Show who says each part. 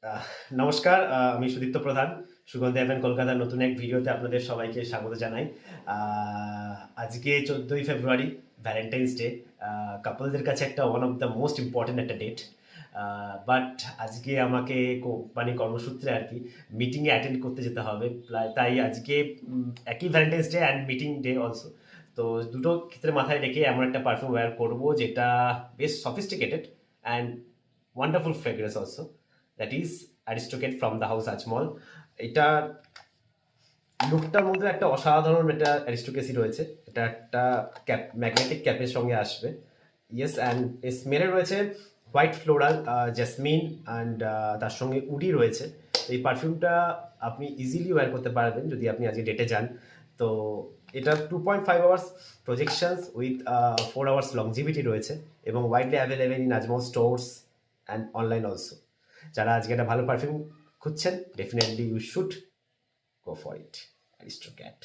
Speaker 1: আহ, নমস্কার, আমি সুদীপ্ত প্রধান। সুগন্ধি এফএম কলকাতার নতুন এক ভিডিওতে আপনাদের সবাইকে স্বাগত জানাই। আজকে 14ই ফেব্রুয়ারি, ভ্যালেন্টাইন্স ডে। কাপলদের কাছে একটা one of the most important একটা ডেট। বাট আজকে আমাকে কোম্পানি কর্মসূত্রে আর কি মিটিংয়ে অ্যাটেন্ড করতে যেতে হবে। তাই আজকে একই Valentine's day and meeting day also. তো দুটো ক্ষেত্রে মাথায় রেখে এমন একটা পারফিউম ওয়্যার করবো যেটা বেশ sophisticated and wonderful fragrance also, that is Aristocrat from the house Ajmal. এটা লুকটার মধ্যে একটা অসাধারণ একটা অ্যারিস্টোকেসি রয়েছে। এটা একটা ক্যাপ, ম্যাগনেটিক ক্যাপের সঙ্গে আসবে। ইয়েস, অ্যান্ড স্মেলে রয়েছে হোয়াইট ফ্লোরাল, জেসমিন, অ্যান্ড তার সঙ্গে উডি রয়েছে। এই পারফিউমটা আপনি ইজিলি ওয়্যার করতে পারবেন যদি আপনি আজকে ডেটে যান। তো এটা 2.5 hours projections with 4 hours longevity রয়েছে এবং widely available in Ajmal stores and online also. যারা আজকে একটা ভালো পারফিউম খুঁজছেন, definitely you should go for it. Aristocrat.